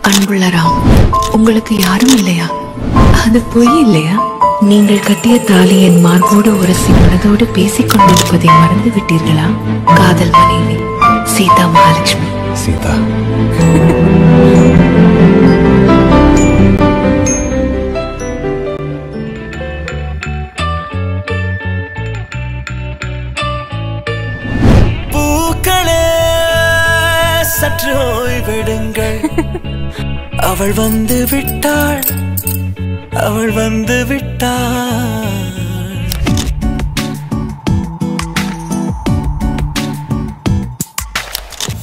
அன்புள்ள ராம், உங்களுக்கு யாரும் இல்லையா? அது பொய் இல்லையா? நீங்கள் கட்டிய தாலி என் மார்போடு உரசி மனதோடு பேசிக் கொண்டிருப்பதை மறந்து விட்டீர்களா? காதல் மனைவி சீதா மகாலட்சுமி. சீதா, பூக்களே சற்று ஓய்வெடுங்கள். அவள் வந்து விட்டாள், அவள் வந்து விட்டாள்.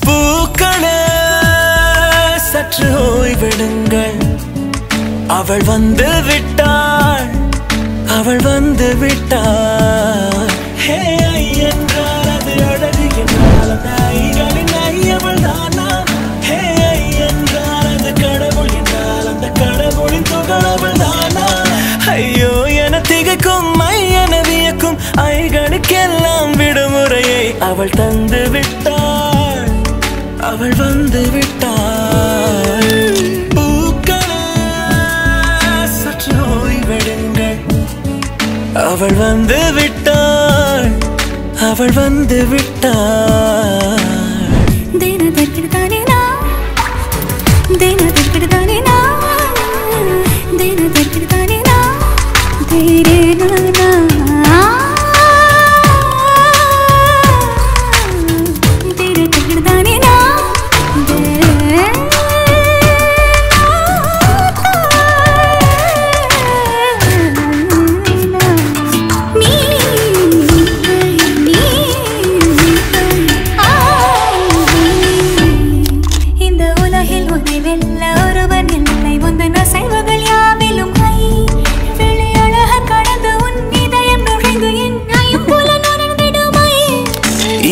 பூக்களே சற்று ஓய்வெடுங்கள். அவள் வந்து விட்டாள், அவள் வந்து விட்டாள். ஹே என்றால் அது அழகு என்றால் அந்த ஐகளின் ஐயவள் தானா? ஹே என்றால் அது கடவுள் என்றால் அந்த கடவுளின் துகளவள் தானா? ஐயோ என திகைக்கும் ஐயன வியக்கும் ஐகளுக்கெல்லாம் விடுமுறையை அவள் தந்து விட்டாள், அவள் வந்து விட்டாள். பூக்களே சற்று ஓய்வெடுங்கள். அவள் வந்து விட்டாள், அவள் வந்து விட்டாள்.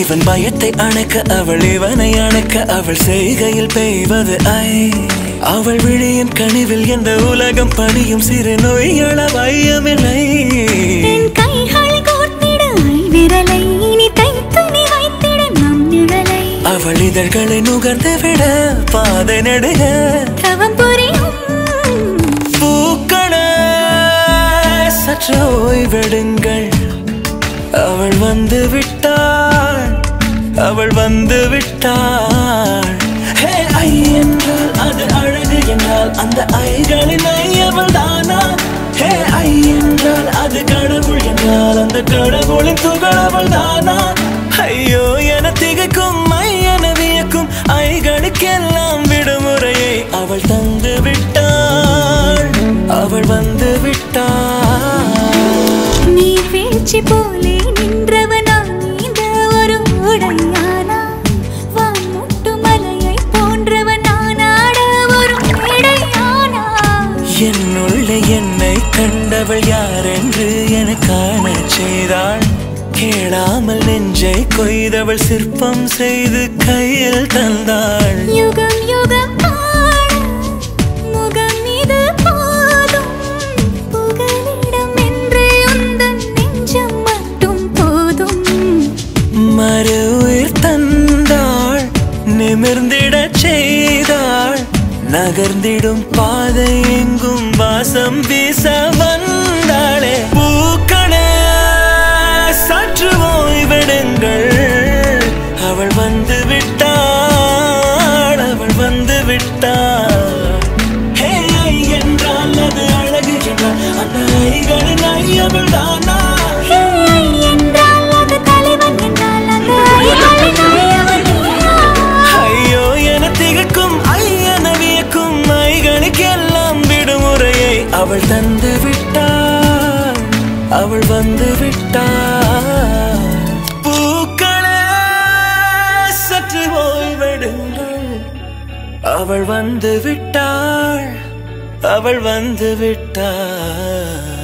இவன் பயத்தை அணைக்க அவள் இவனை அணைக்க அவள் செய்கையில் பெய்வது ஐ. அவள் விழியின் கனிவில் எந்த உலகம் பணியும் சிறு நோய்கள வையமில்லை. அவள் இதழ்களை நுகர்ந்து விட பாதை நடுக பூக்களே சற்று ஓய்வெடுங்கள். அவள் வந்து விட்டாள், அவள் வந்து விட்டாள். ஹே ஐ என்றால் அது அழகு என்றால் அந்த ஐகளின் ஐயவள் தானா? ஹே ஐ என்றால் அது கடவுள் என்றால் அந்த கடவுளின் துகளவள் தானா? ஐயோ என திகைக்கும் ஐயன வியக்கும் ஐகளுக்கெல்லாம் விடுமுறையை அவள் தந்து விட்டாள், அவள் வந்து விட்டாள். நீ வீழ்ச்சி போலே நின்றவனா இந்த ஒரு உடையானா? வான்முட்டு மலையை போன்றவனானாட ஒரு இடையானா? என்னுள்ள என்னை கண்டவள் யாரென்று என காண செய்தாள். கேளாமல் நெஞ்சை கொய்தவள் சிற்பம் செய்து கையில் தந்தாள். யுகம் யுகம் ஆட முகம் இது போதும். புகலிடம் என்று உந்தன் நெஞ்சம் மட்டும் போதும். மறு உயிர் தந்தாள், நிமிர்ந்திட செய்தாள். நகர்ந்திடும் பாதை எங்கும் வாசம் வீச வந்தாளே. பூக்களே சற்று ஓய்வெடுங்கள். அவள் வந்து விட்டாள், அவள் வந்து விட்டாள். ஹே ஐ என்றால் அது அழகு என்றால் அந்த ஐகளின் ஐயவள் தானா? ஐயோ என திகைக்கும் ஐயன வியக்கும் ஐகளுக்கெல்லாம் விடுமுறையை அவள் தந்து விட்டாள், அவள் வந்து விட்டாள். பூக்களே சற்று ஓய்வெடுங்கள். அவள் வந்து விட்டாள், அவள் வந்து விட்டாள்.